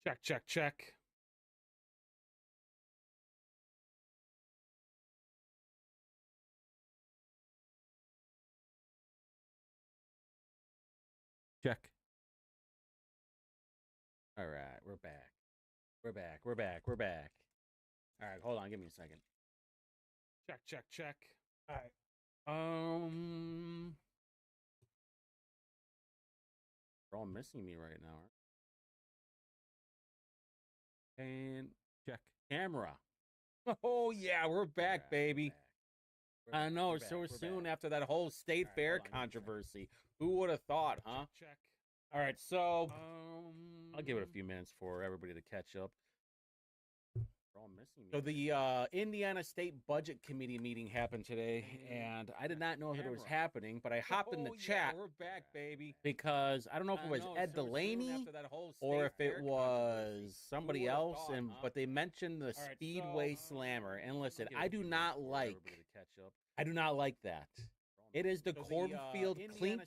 Check, check, check. Check. All right, we're back. We're back. We're back. We're back. All right, hold on. Give me a second. Check, check, check. All right. They're all missing me right now. And check camera. Oh yeah, we're back, baby. I know, so soon after that whole state fair controversy. Who would have thought, huh? Check. All right, so I'll give it a few minutes for everybody to catch up. They're all missing me. So the Indiana State Budget Committee meeting happened today, and I did not know that it was happening, but I hopped in the chat. We're back, baby. Because I don't know if it was Ed Delaney or if it was somebody else, but they mentioned the Speedway Slammer. And listen, I do not like that. It is the Cornfield Clink.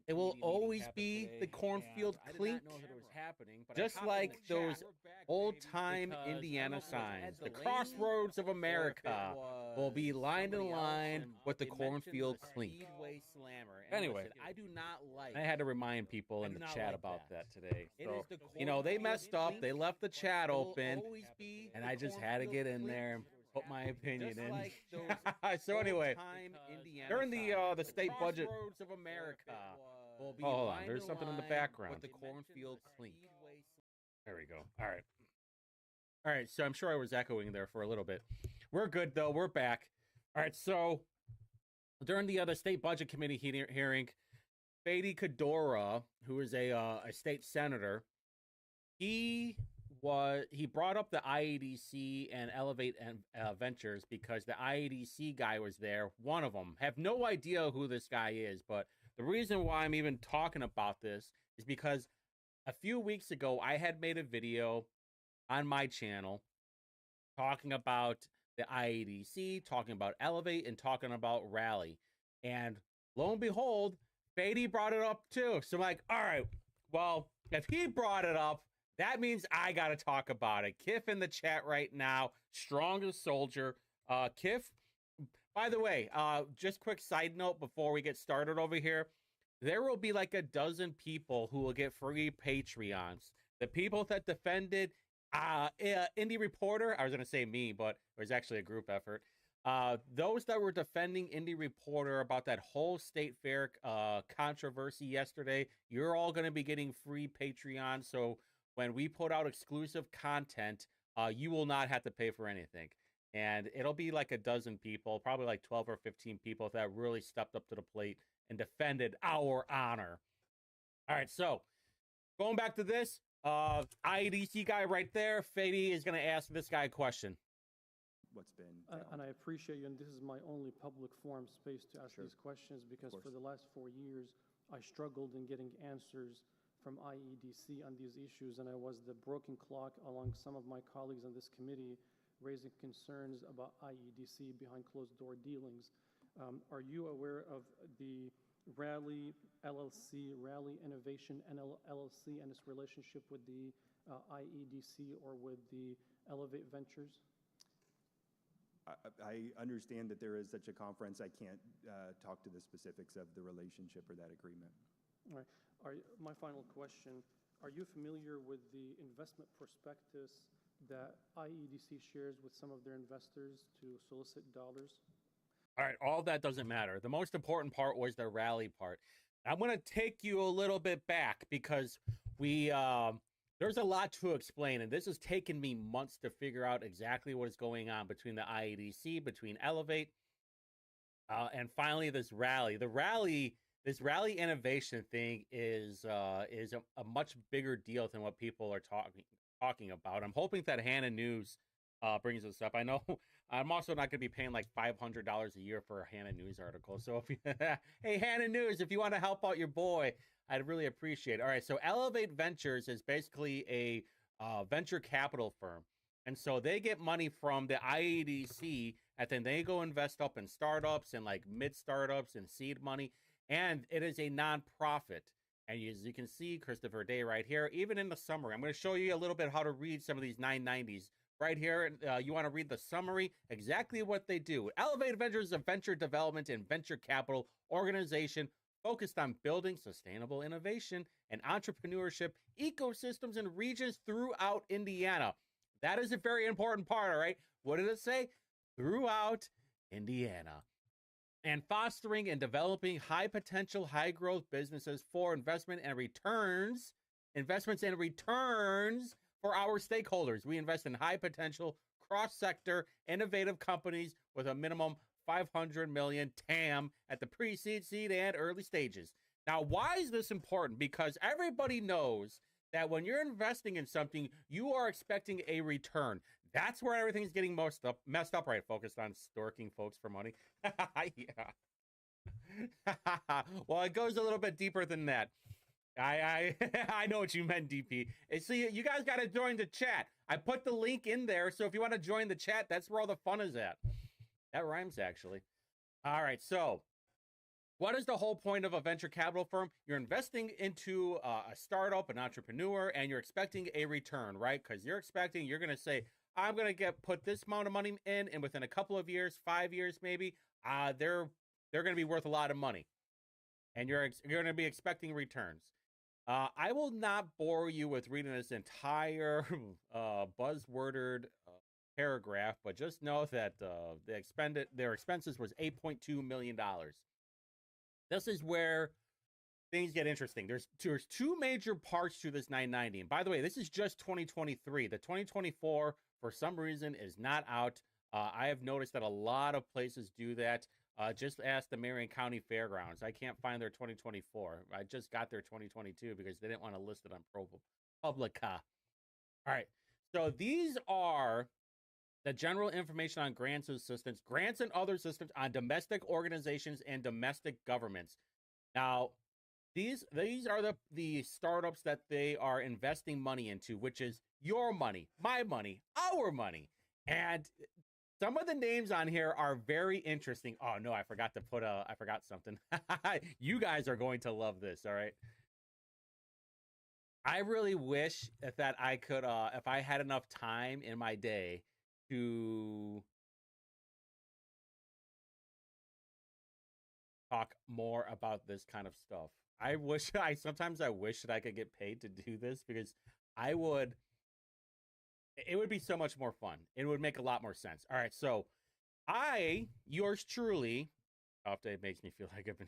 It will always be the Cornfield Clink. Just like those old-time Indiana signs. The Crossroads of America will be line in line with the Cornfield Clink. Anyway, I had to remind people in the chat about that today. So, you know, they messed up. They left the chat open, and I just had to get in there and put my opinion in. So anyway, during the state budget of America, hold on, there's something in the background. With the Cornfield Clink. There we go. All right. So I'm sure I was echoing there for a little bit. We're good though. We're back. All right. So during the other state budget committee hearing, Fady Cadora, who is a state senator, he brought up the IEDC and Elevate Ventures because the IEDC guy was there. One of them. Have no idea who this guy is, but the reason why I'm even talking about this is because a few weeks ago I had made a video on my channel talking about the IEDC, talking about Elevate, and talking about Rally. And lo and behold, Fady brought it up too. So I'm like, all right, well, if he brought it up, that means I got to talk about it. Kiff in the chat right now, strongest soldier. Kiff, by the way, just quick side note before we get started over here. There will be like a dozen people who will get free Patreons. The people that defended Indie Reporter, I was going to say me, but it was actually a group effort. Those that were defending Indie Reporter about that whole state fair controversy yesterday, you're all going to be getting free Patreon. So when we put out exclusive content, you will not have to pay for anything. And it'll be like a dozen people, probably like 12 or 15 people that really stepped up to the plate and defended our honor. All right, so going back to this, IEDC guy right there, Fady is going to ask this guy a question. What's been and I appreciate you, and this is my only public forum space to ask these questions, because for the last 4 years, I struggled in getting answers from IEDC on these issues, and I was the broken clock along some of my colleagues on this committee raising concerns about IEDC behind closed door dealings. Are you aware of the Rally LLC, Rally Innovation LLC, and its relationship with the IEDC or with the Elevate Ventures? I understand that there is such a conference. I can't talk to the specifics of the relationship or that agreement. All right. My final question, are you familiar with the investment prospectus that IEDC shares with some of their investors to solicit dollars? All right, all that doesn't matter. The most important part was the Rally part. I'm going to take you a little bit back because there's a lot to explain, and this has taken me months to figure out exactly what is going on between the IEDC, between Elevate, and finally this Rally. This Rally innovation thing is a much bigger deal than what people are talking about. I'm hoping that Hannah News brings this up. I know I'm also not going to be paying like $500 a year for a Hannah News article. So if hey, Hannah News, if you want to help out your boy, I'd really appreciate it. All right, so Elevate Ventures is basically a venture capital firm. And so they get money from the IEDC, and then they go invest up in startups and like mid startups and seed money. And it is a nonprofit. And as you can see, Christopher Day right here, even in the summary, I'm going to show you a little bit how to read some of these 990s. Right here, you want to read the summary, exactly what they do. Elevate Ventures is a venture development and venture capital organization focused on building sustainable innovation and entrepreneurship ecosystems in regions throughout Indiana. That is a very important part, all right? What did it say? Throughout Indiana. And fostering and developing high potential, high growth businesses for investments and returns for our stakeholders. We invest in high potential, cross sector, innovative companies with a minimum 500 million TAM at the pre-seed, seed, and early stages. Now, why is this important? Because everybody knows that when you're investing in something, you are expecting a return. That's where everything's getting messed up, right? Focused on storking folks for money. Yeah. Well, it goes a little bit deeper than that. I know what you meant, DP. So you guys got to join the chat. I put the link in there, so if you want to join the chat, that's where all the fun is at. That rhymes, actually. All right, so what is the whole point of a venture capital firm? You're investing into a startup, an entrepreneur, and you're expecting a return, right? Because you're going to say, I'm going to put this amount of money in, and within a couple of years, 5 years maybe, they're going to be worth a lot of money. And you're going to be expecting returns. I will not bore you with reading this entire buzzworded paragraph, but just know that their expenses was $8.2 million. This is where things get interesting. There's two major parts to this 990. And by the way, this is just 2023. The 2024, for some reason, is not out. I have noticed that a lot of places do that. Just ask the Marion County Fairgrounds. I can't find their 2024. I just got their 2022 because they didn't want to list it on ProPublica. All right. So these are the general information on grants and assistance, grants and other systems on domestic organizations and domestic governments. Now, these are the startups that they are investing money into, which is your money, my money, our money. And some of the names on here are very interesting. Oh no, I forgot something. You guys are going to love this, all right? I really wish that I could, if I had enough time in my day to talk more about this kind of stuff. Sometimes I wish that I could get paid to do this because it would be so much more fun. It would make a lot more sense. All right, so yours truly, often it makes me feel like I've been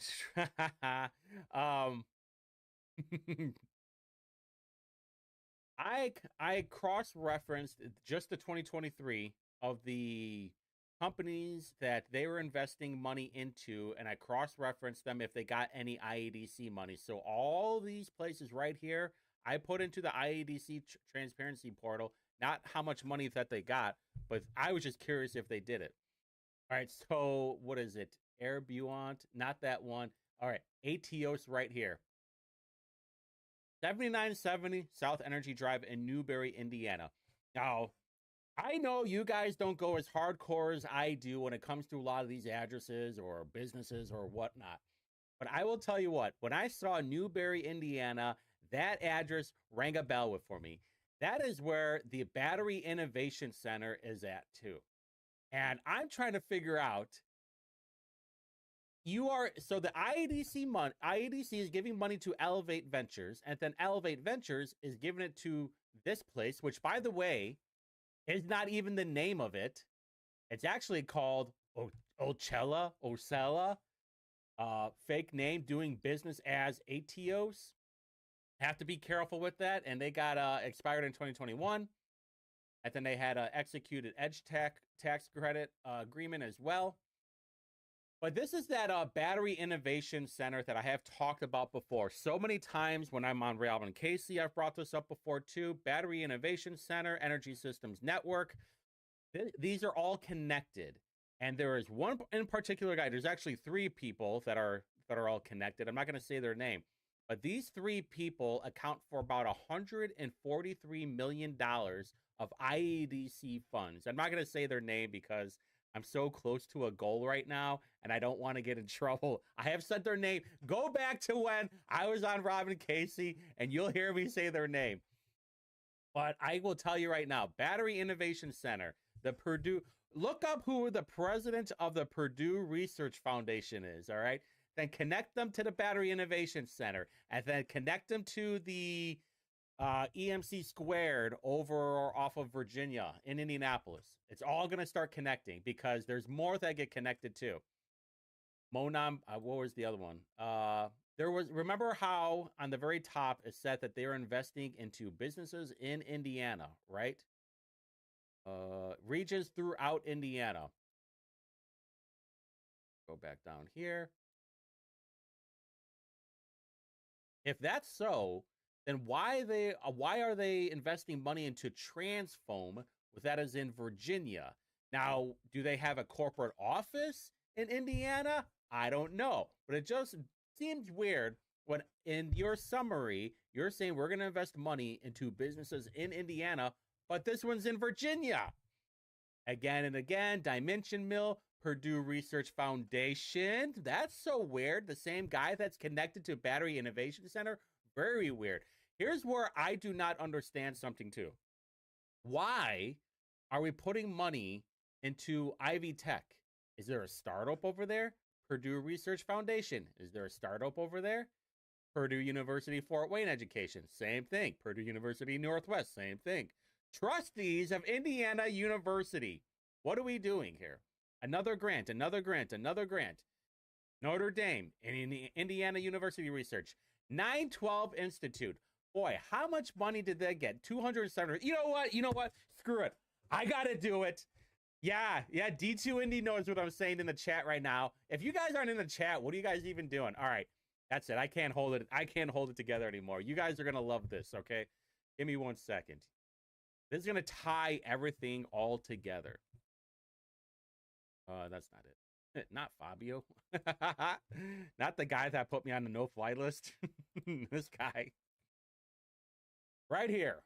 I cross-referenced just the 2023 of the companies that they were investing money into, and I cross-referenced them if they got any IADC money. So all these places right here, I put into the IADC transparency portal, not how much money that they got, but I was just curious if they did it. All right, so what is it? Air Buant, not that one. All right, ATOS right here. 7970 South Energy Drive in Newberry, Indiana. Now, I know you guys don't go as hardcore as I do when it comes to a lot of these addresses or businesses or whatnot. But I will tell you what, when I saw Newberry, Indiana, that address rang a bell for me. That is where the Battery Innovation Center is at too. And I'm trying to figure out, so the IADC is giving money to Elevate Ventures, and then Elevate Ventures is giving it to this place, which, by the way, is not even the name of it. It's actually called Ocella, fake name, doing business as ATOS. Have to be careful with that. And they got expired in 2021. And then they had executed Edge tax credit agreement as well. But this is that Battery Innovation Center that I have talked about before. So many times when I'm on Ray and Casey, I've brought this up before too. Battery Innovation Center, Energy Systems Network. These are all connected. And there is one in particular guy. There's actually three people that are all connected. I'm not going to say their name. But these three people account for about $143 million of IADC funds. I'm not going to say their name because I'm so close to a goal right now, and I don't want to get in trouble. I have said their name. Go back to when I was on Robin Casey, and you'll hear me say their name. But I will tell you right now, Battery Innovation Center, the Purdue, look up who the president of the Purdue Research Foundation is, all right? Then connect them to the Battery Innovation Center, and then connect them to the EMC Squared over off of Virginia in Indianapolis. It's all going to start connecting because there's more that get connected to. Monam, what was the other one? There was, remember how on the very top it said that they were investing into businesses in Indiana, right? Regions throughout Indiana. Go back down here. If that's so, then why are they investing money into Transfoam, that is in Virginia? Now, do they have a corporate office in Indiana? I don't know, but it just seems weird when in your summary, you're saying we're going to invest money into businesses in Indiana, but this one's in Virginia. Again and again, Dimension Mill, Purdue Research Foundation. That's so weird. The same guy that's connected to Battery Innovation Center. Very weird. Here's where I do not understand something too. Why are we putting money into Ivy Tech? Is there a startup over there? Purdue Research Foundation. Is there a startup over there? Purdue University Fort Wayne Education. Same thing. Purdue University Northwest. Same thing. Trustees of Indiana University. What are we doing here? Another grant, another grant, another grant. Notre Dame, Indiana University Research. 912 Institute. Boy, how much money did they get? 270. You know what? You know what? Screw it. I got to do it. Yeah, D2 Indy knows what I'm saying in the chat right now. If you guys aren't in the chat, what are you guys even doing? All right, that's it. I can't hold it together anymore. You guys are going to love this, okay? Give me 1 second. This is going to tie everything all together. That's not it. Not Fabio. Not the guy that put me on the no-fly list. This guy. Right here.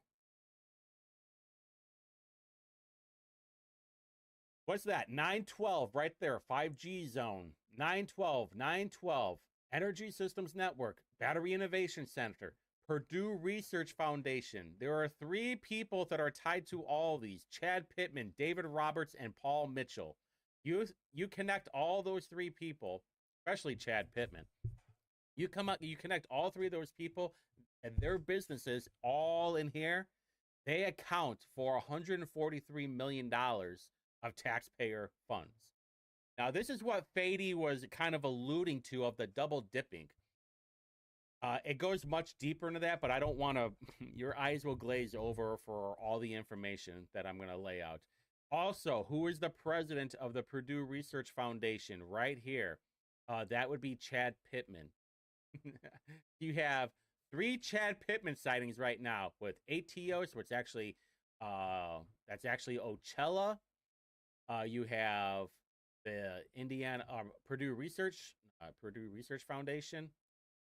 What's that? 912 right there. 5G zone. 912. Energy Systems Network. Battery Innovation Center. Purdue Research Foundation. There are 3 people that are tied to all these. Chad Pittman, David Roberts, and Paul Mitchell. You connect all those 3 people, especially Chad Pittman. You connect all 3 of those people and their businesses all in here. They account for $143 million of taxpayer funds. Now, this is what Fady was kind of alluding to of the double dipping. It goes much deeper into that, but I don't want to, your eyes will glaze over for all the information that I'm going to lay out. Also, who is the president of the Purdue Research Foundation? Right here. That would be Chad Pittman. You have 3 Chad Pittman sightings right now with ATOS, which actually, that's actually Ocella. You have the Purdue Research Foundation,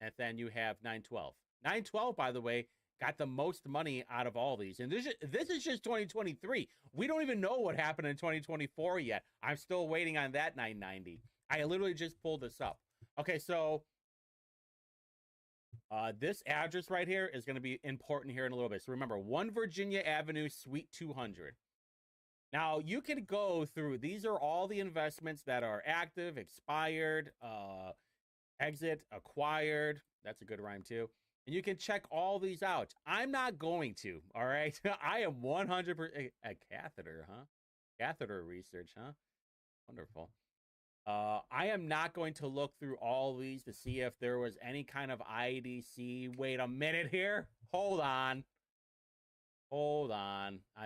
and then you have 912. 912, by the way, got the most money out of all these. And this is just 2023. We don't even know what happened in 2024 yet. I'm still waiting on that 990. I literally just pulled this up. Okay, so this address right here is going to be important here in a little bit. So remember, 1 Virginia Avenue, Suite 200. Now, you can go through, these are all the investments that are active, expired, exit, acquired. That's a good rhyme too. And you can check all these out. I'm not going to, all right? I am 100% a catheter, huh? Catheter research, huh? Wonderful. I am not going to look through all these to see if there was any kind of IDC. Wait a minute here. Hold on.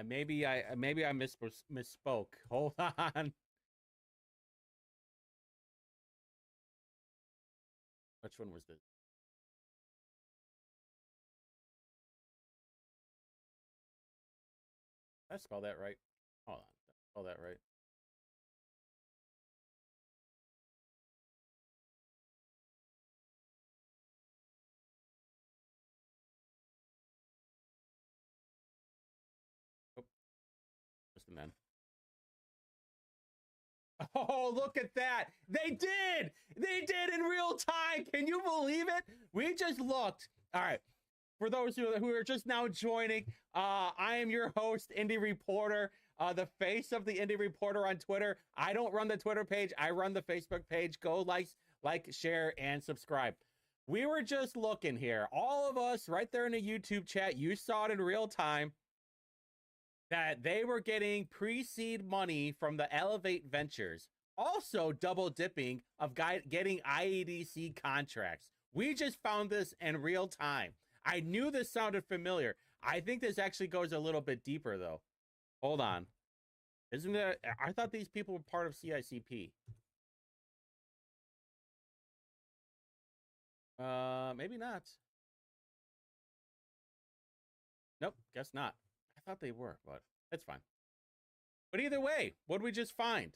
Maybe I misspoke. Hold on. Which one was this? Did I spell that right? Hold on. Did I spell that right? Oh, just a minute. Oh, look at that. They did. They did in real time. Can you believe it? We just looked. All right. For those who are just now joining, I am your host, Indie Reporter, the face of the Indie Reporter on Twitter. I don't run the Twitter page. I run the Facebook page. Go like, share, and subscribe. We were just looking here. All of us right there in the YouTube chat, you saw it in real time, that they were getting pre-seed money from the Elevate Ventures, also double dipping of getting IEDC contracts. We just found this in real time. I knew this sounded familiar. I think this actually goes a little bit deeper, though. Hold on. Isn't it? I thought these people were part of CICP. Maybe not. Nope, guess not. I thought they were, but that's fine. But either way, what did we just find?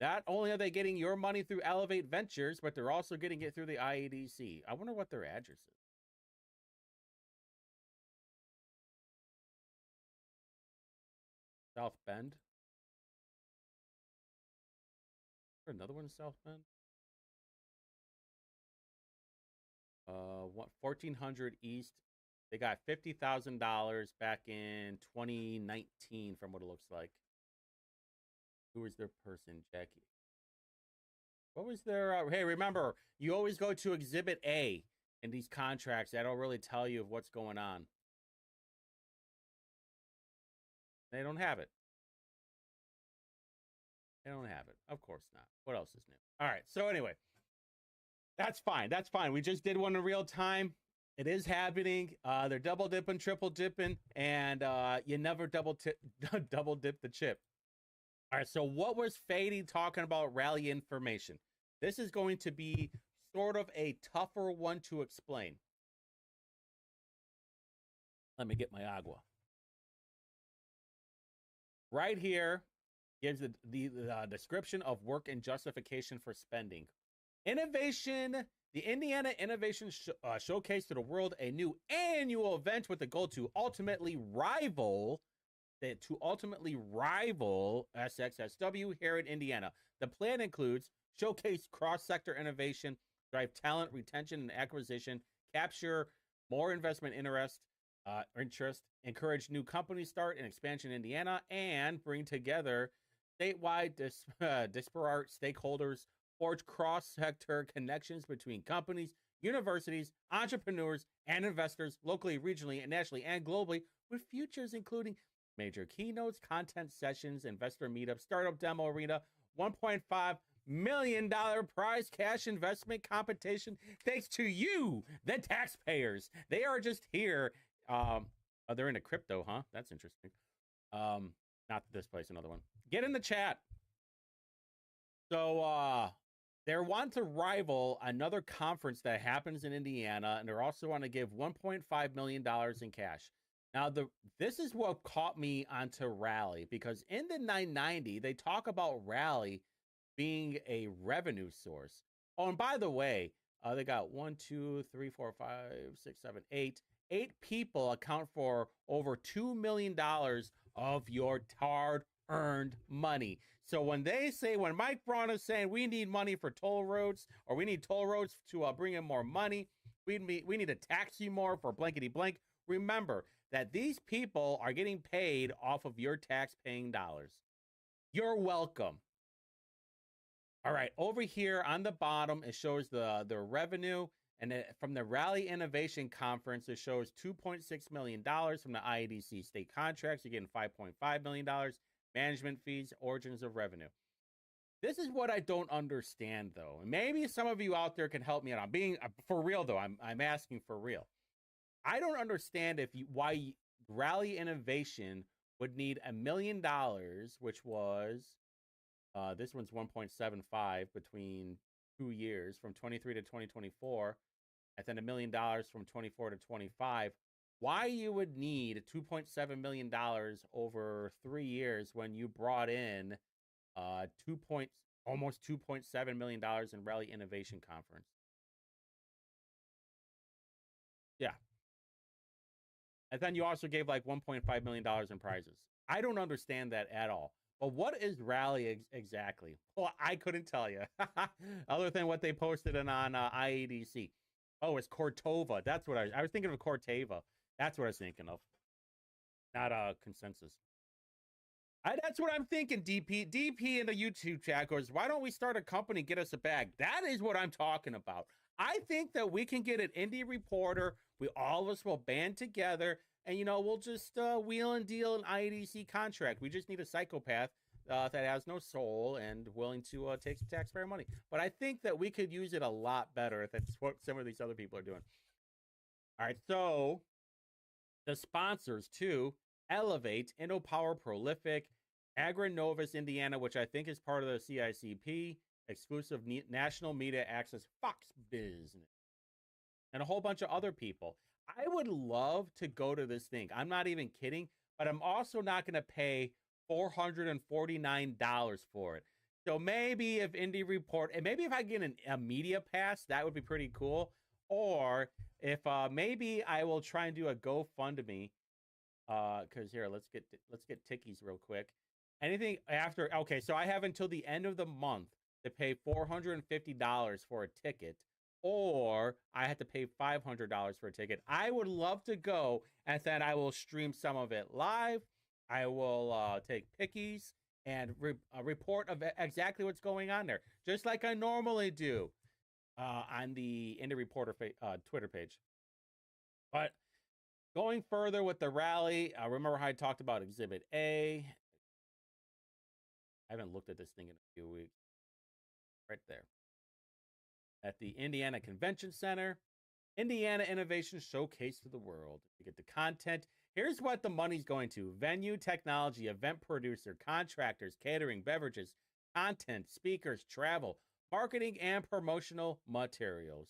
Not only are they getting your money through Elevate Ventures, but they're also getting it through the IEDC. I wonder what their address is. South Bend. Is there another one in South Bend? 1400 East. They got $50,000 back in 2019 from what it looks like. Who was their person, Jackie? What was their... hey, remember, you always go to Exhibit A in these contracts. That'll really tell you of what's going on. They don't have it. They don't have it. Of course not. What else is new? All right. So anyway, that's fine. That's fine. We just did one in real time. It is happening. They're double dipping, triple dipping, and you never double dip the chip. All right. So what was Fady talking about rally information? This is going to be sort of a tougher one to explain. Let me get my agua. Right here gives the description of work and justification for spending. Innovation, the Indiana Innovation Showcase to the World, a new annual event with the goal to ultimately rival SXSW here in Indiana. The plan includes showcase cross-sector innovation, drive talent retention and acquisition, capture more investment interest, encourage new company start and expansion in Indiana, and bring together statewide disparate stakeholders, forge cross-sector connections between companies, universities, entrepreneurs, and investors locally, regionally, and nationally, and globally, with features including major keynotes, content sessions, investor meetups, startup demo arena, $1.5 million prize cash investment competition, thanks to you, the taxpayers. They are just here. They're into crypto, huh? That's interesting. Not this place, another one. Get in the chat. So they want to rival another conference that happens in Indiana, and they're also want to give $1.5 million in cash. Now, this is what caught me onto Rally, because in the 990, they talk about Rally being a revenue source. Oh, and by the way, they got 1, 2, 3, 4, 5, 6, 7, 8. 8 people account for over $2 million of your hard-earned money. So when Mike Braun is saying we need money for toll roads, or we need toll roads to bring in more money, we need to tax you more for blankety blank, remember that these people are getting paid off of your tax-paying dollars. You're welcome. All right, over here on the bottom, it shows the revenue. And from the Rally Innovation Conference, it shows $2.6 million from the IEDC state contracts. You're getting $5.5 million. Management fees, origins of revenue. This is what I don't understand, though. And maybe some of you out there can help me out. I'm being for real, though. I'm asking for real. I don't understand why Rally Innovation would need $1 million, which was this one's 1.75 between 2 years, from 23 to 2024, and then $1 million from 24 to 25. Why you would need $2.7 million over 3 years when you brought in almost $2.7 million in Rally Innovation Conference? Yeah. And then you also gave like $1.5 million in prizes. I don't understand that at all. Well, what is rally exactly? Well, I couldn't tell you, other than what they posted on IEDC. Oh, it's Cortova. That's what I was thinking of. Corteva. That's what I was thinking of. Not consensus. That's what I'm thinking. DP in the YouTube chat goes, why don't we start a company, get us a bag? That is what I'm talking about. I think that we can get an indie reporter. We all of us will band together, and we'll just wheel and deal an IEDC contract. We just need a psychopath that has no soul and willing to take some taxpayer money. But I think that we could use it a lot better if that's what some of these other people are doing. All right, so the sponsors too: Elevate, InnoPower, Prolific, Agrinovus Indiana, which I think is part of the CICP, exclusive national media access, Fox Business, and a whole bunch of other people. I would love to go to this thing. I'm not even kidding, but I'm also not going to pay $449 for it. So maybe if Indie Report, and maybe if I get a media pass, that would be pretty cool. Or if maybe I will try and do a GoFundMe. Because here, let's get tickies real quick. Anything after, okay, so I have until the end of the month to pay $450 for a ticket, or I have to pay $500 for a ticket. I would love to go, and then I will stream some of it live. I will take pickies and report of exactly what's going on there, just like I normally do on the Indie Reporter Twitter page. But going further with the rally, remember how I talked about Exhibit A? I haven't looked at this thing in a few weeks. Right there. At the Indiana Convention Center, Indiana Innovation Showcase to the world. You get the content. Here's what the money's going to: venue, technology, event producer, contractors, catering, beverages, content, speakers, travel, marketing, and promotional materials.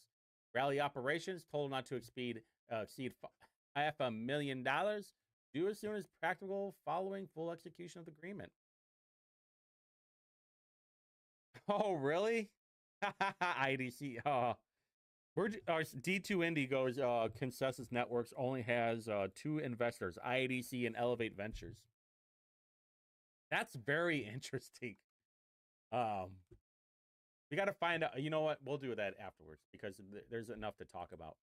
Rally operations total not to exceed $500,000, due as soon as practical following full execution of the agreement. Oh, really? IDC. D2 Indigo's Consensus Networks only has 2 investors, IADC and Elevate Ventures. That's very interesting. We got to find out. You know what? We'll do that afterwards because there's enough to talk about.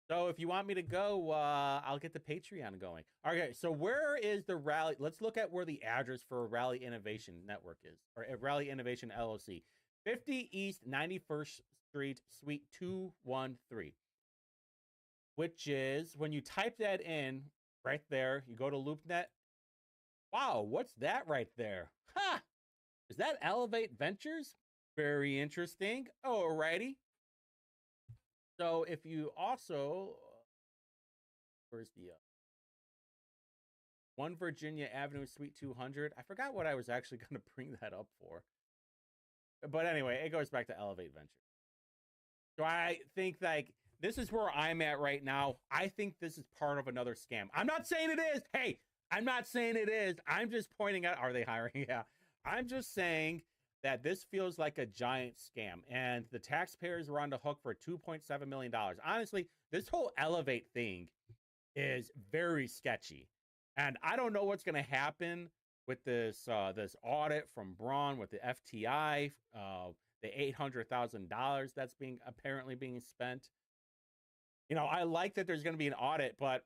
So if you want me to go, I'll get the Patreon going. Okay, so where is the rally? Let's look at where the address for Rally Innovation Network is, or Rally Innovation LLC. 50 East 91st Street, Suite 213, which is, when you type that in, right there, you go to LoopNet. Wow, what's that right there? Ha! Is that Elevate Ventures? Very interesting. Alrighty. So if you also, where's the 1 Virginia Avenue, Suite 200. I forgot what I was actually going to bring that up for. But anyway, it goes back to Elevate Ventures. So I think like this is where I'm at right now. I think this is part of another scam. I'm not saying it is. Hey, I'm not saying it is. I'm just pointing out, are they hiring? Yeah. I'm just saying that this feels like a giant scam, and the taxpayers were on the hook for $2.7 million. Honestly, this whole Elevate thing is very sketchy, and I don't know what's going to happen with this this audit from Braun with the FTI, the $800,000 that's apparently being spent. I like that there's going to be an audit, but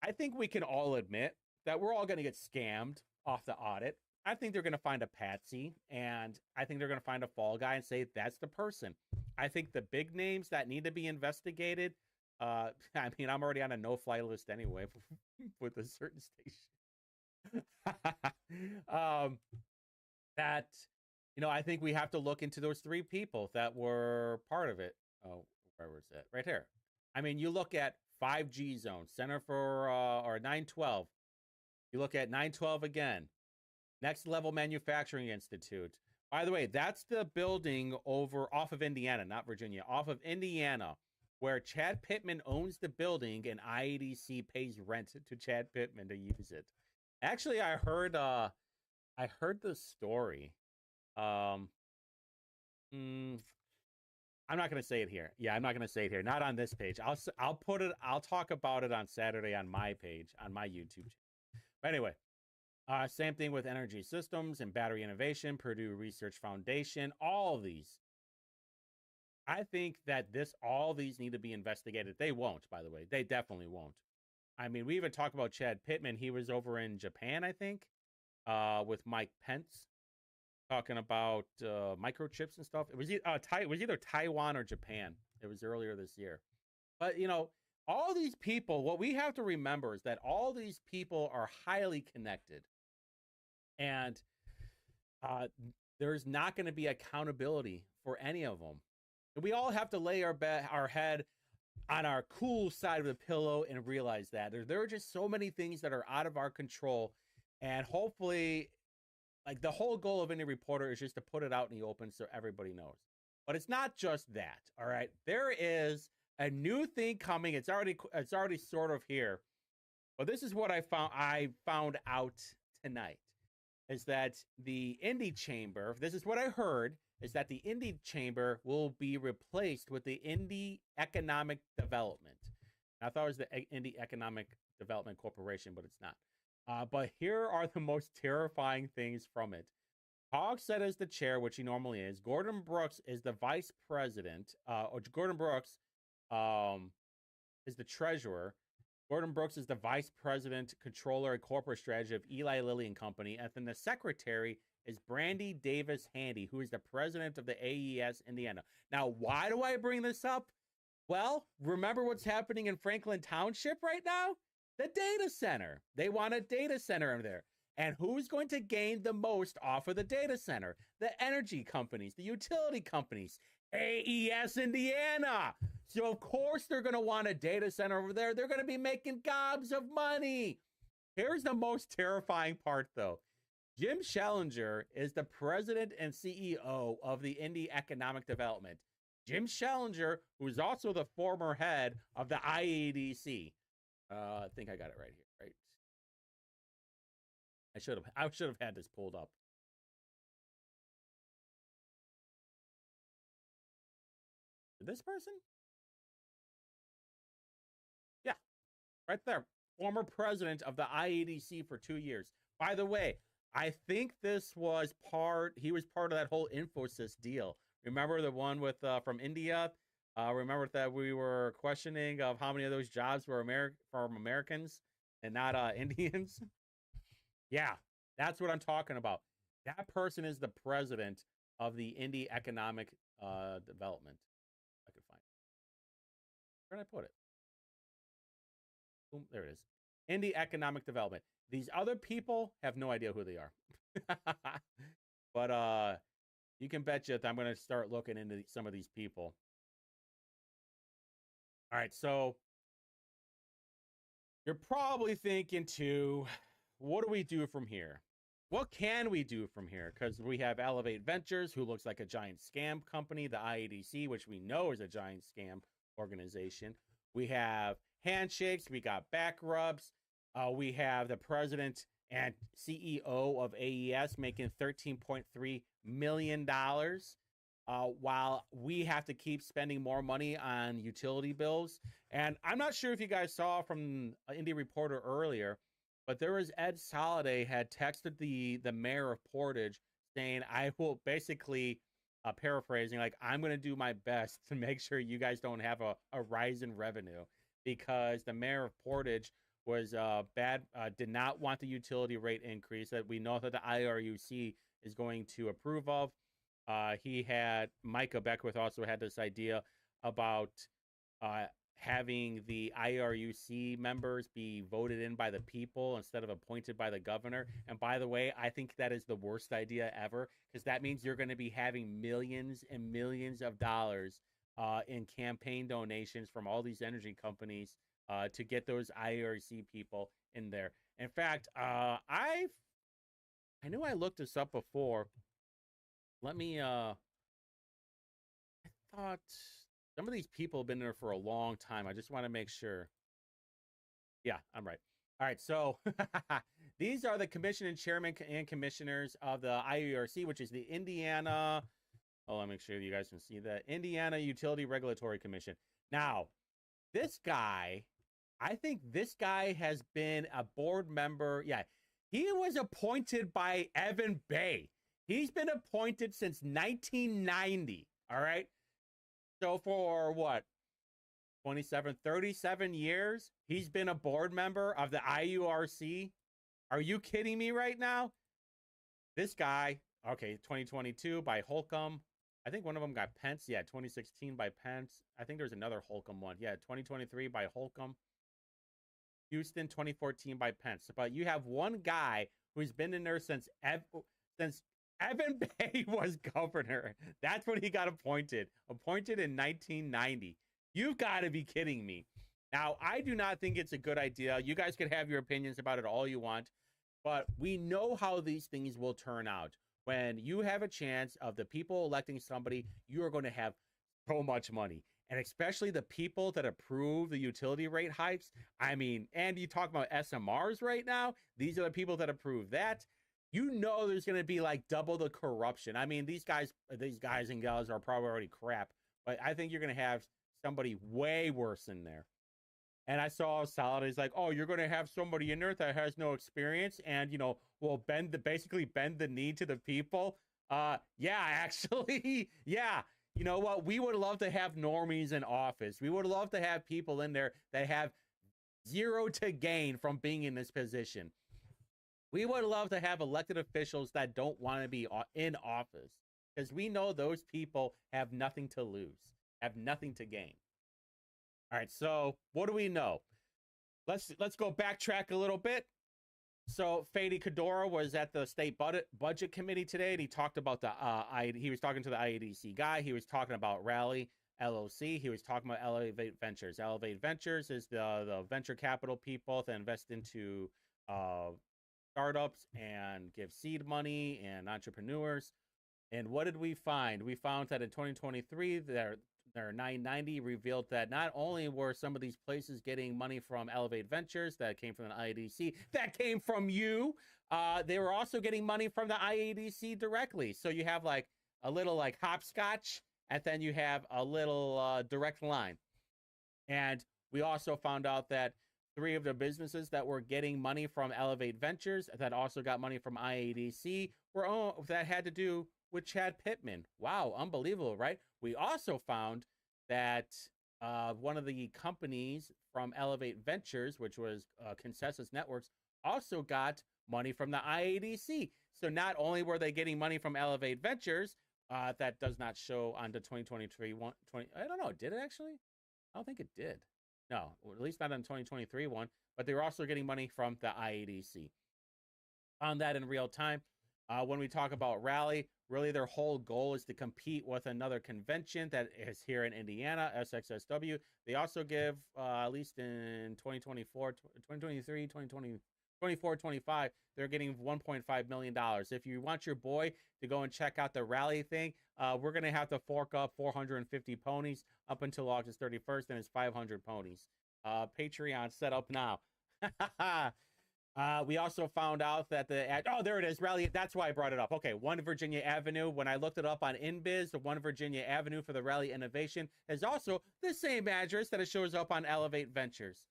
I think we can all admit that we're all going to get scammed off the audit. I think they're going to find a patsy, and I think they're going to find a fall guy and say, that's the person. I think the big names that need to be investigated, I mean, I'm already on a no-fly list anyway with a certain station. I think we have to look into those 3 people that were part of it. Oh, where was it? Right here. I mean, you look at 5G Zone, Center for, or 912. You look at 912 again. Next Level Manufacturing Institute. By the way, that's the building off of Indiana, not Virginia, off of Indiana, where Chad Pittman owns the building and IEDC pays rent to Chad Pittman to use it. Actually, I heard the story. I'm not going to say it here. Yeah, I'm not going to say it here. Not on this page. I'll talk about it on Saturday on my page, on my YouTube channel. But anyway, Same thing with Energy Systems and Battery Innovation, Purdue Research Foundation, all of these. I think that all these need to be investigated. They won't, by the way. They definitely won't. I mean, we even talked about Chad Pittman. He was over in Japan, I think, with Mike Pence, talking about microchips and stuff. It was either Taiwan or Japan. It was earlier this year. But, you know, all these people, what we have to remember is that all these people are highly connected. And there's not going to be accountability for any of them. And we all have to lay our head on our cool side of the pillow and realize that there are just so many things that are out of our control. And hopefully, like, the whole goal of any reporter is just to put it out in the open so everybody knows. But it's not just that, all right? There is a new thing coming. It's already sort of here. But this is what I found out tonight, is that the Indy Chamber, this is what I heard, is that the Indy Chamber will be replaced with the Indy Economic Development. I thought it was the Indy Economic Development Corporation, but it's not. But here are the most terrifying things from it. Hogsett is the chair, which he normally is. Gordon Brooks is the vice president. Gordon Brooks is the treasurer. Gordon Brooks is the vice president, controller, and corporate strategy of Eli Lilly and Company. And then the secretary is Brandy Davis Handy, who is the president of the AES Indiana. Now, why do I bring this up? Well, remember what's happening in Franklin Township right now? The data center. They want a data center in there. And who's going to gain the most off of the data center? The energy companies, the utility companies, AES Indiana. So, of course, they're going to want a data center over there. They're going to be making gobs of money. Here's the most terrifying part, though. Jim Schellinger is the president and CEO of the Indy Economic Development. Jim Schellinger, who's also the former head of the IEDC. I think I got it right here, right? I should have had this pulled up. This person? Yeah, right there. Former president of the IEDC for 2 years. By the way, I think he was part of that whole Infosys deal. Remember the one with from India? Remember that we were questioning of how many of those jobs were from Americans and not Indians? Yeah, that's what I'm talking about. That person is the president of the Indy Economic Development. I could find it. Where did I put it? Boom, there it is. Indy Economic Development. These other people have no idea who they are. But you can bet you that I'm going to start looking into some of these people. All right, so you're probably thinking too, what do we do from here? What can we do from here? Because we have Elevate Ventures, who looks like a giant scam company, the IEDC, which we know is a giant scam organization. We have handshakes. We got back rubs. We have the president and CEO of AES making $13.3 million, while we have to keep spending more money on utility bills. And I'm not sure if you guys saw from Indy Reporter earlier, but there was Ed Soliday had texted the mayor of Portage saying, I will basically, paraphrasing, like, I'm going to do my best to make sure you guys don't have a rise in revenue, because the mayor of Portage was did not want the utility rate increase that we know that the IRUC is going to approve of. Micah Beckwith also had this idea about having the IRUC members be voted in by the people instead of appointed by the governor. And by the way, I think that is the worst idea ever, because that means you're going to be having millions and millions of dollars in campaign donations from all these energy companies to get those IRC people in there. In fact, I knew I looked this up before. Let me, I thought some of these people have been there for a long time. I just want to make sure. Yeah, I'm right. All right, so these are the commission and chairman and commissioners of the IURC, which is the Indiana, let me make sure you guys can see that, Indiana Utility Regulatory Commission. Now, this guy, I think this guy has been a board member. Yeah, He was appointed by Evan Bay. He's been appointed since 1990. All right. So for what? 37 years, he's been a board member of the IURC. Are you kidding me right now? This guy, okay, 2022 by Holcomb. I think one of them got Pence. Yeah, 2016 by Pence. I think there's another Holcomb one. Yeah, 2023 by Holcomb. Houston, 2014 by Pence. But you have one guy who's been in there since Evan Bay was governor. That's when he got appointed. Appointed in 1990. You've got to be kidding me. Now, I do not think it's a good idea. You guys can have your opinions about it all you want, but we know how these things will turn out. When you have a chance of the people electing somebody, you are going to have so much money. And especially the people that approve the utility rate hikes. I mean, and you talk about SMRs right now. These are the people that approve that. You know there's going to be like double the corruption. I mean, these guys and gals are probably already crap, but I think you're going to have somebody way worse in there. And I saw Solid is like, oh, you're going to have somebody in there that has no experience and, you know, will basically bend the knee to the people. Yeah, actually, yeah. You know what? We would love to have normies in office. We would love to have people in there that have zero to gain from being in this position. We would love to have elected officials that don't want to be in office, because we know those people have nothing to lose, have nothing to gain. All right, so what do we know? Let's go backtrack a little bit. So Fady Kadora was at the state budget committee today, and he talked about he was talking to the IEDC guy. He was talking about Rally LLC. He was talking about Elevate Ventures. Elevate Ventures is the venture capital people that invest into startups and give seed money and entrepreneurs. And what did we find? We found that in 2023, their 990 revealed that not only were some of these places getting money from Elevate Ventures that came from the IEDC, that came from you, they were also getting money from the IEDC directly. So you have like a little like hopscotch, and then you have a little direct line. And we also found out that 3 of the businesses that were getting money from Elevate Ventures that also got money from IEDC that had to do with Chad Pittman. Wow, unbelievable, right? We also found that one of the companies from Elevate Ventures, which was Consensus Networks, also got money from the IEDC. So not only were they getting money from Elevate Ventures, that does not show on the 2023 one. I don't know, did it actually? I don't think it did. No, or at least not on the 2023 one, but they were also getting money from the IEDC. Found that in real time. When we talk about Rally, really their whole goal is to compete with another convention that is here in Indiana, SXSW. They also give, at least in 2024, 2023, 2024, 25, they're getting $1.5 million. If you want your boy to go and check out the Rally thing, we're going to have to fork up 450 ponies up until August 31st, and it's 500 ponies. Patreon set up now. We also found out that there it is, Rally. That's why I brought it up. Okay, 1 Virginia Avenue. When I looked it up on InBiz, the 1 Virginia Avenue for the Rally Innovation is also the same address that it shows up on Elevate Ventures.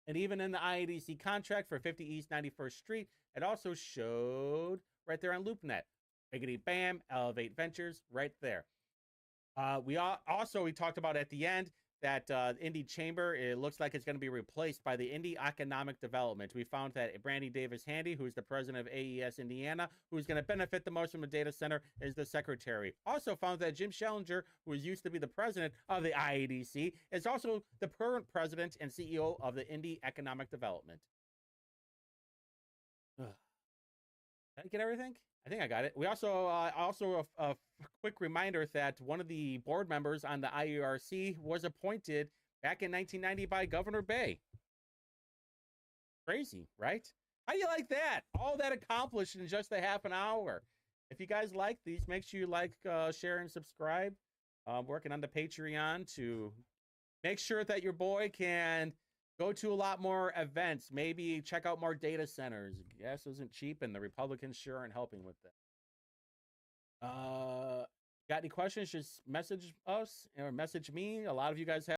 And even in the IEDC contract for 50 East 91st Street, it also showed right there on LoopNet. Biggity bam, Elevate Ventures right there. We talked about at the end that Indy Chamber, it looks like it's going to be replaced by the Indy Economic Development. We found that Brandy Davis Handy, who's the president of AES Indiana, who's going to benefit the most from the data center, is the secretary. Also found that Jim Schellinger, who used to be the president of the IEDC, is also the current president and CEO of the Indy Economic Development. Did I get everything? I think I got it. We also a quick reminder that one of the board members on the IURC was appointed back in 1990 by Governor Bay. Crazy, right? How do you like that? All that accomplished in just a half an hour. If you guys like these, make sure you like, share, and subscribe. I'm working on the Patreon to make sure that your boy can go to a lot more events. Maybe check out more data centers. Gas isn't cheap, and the Republicans sure aren't helping with that. Got any questions? Just message us or message me. A lot of you guys have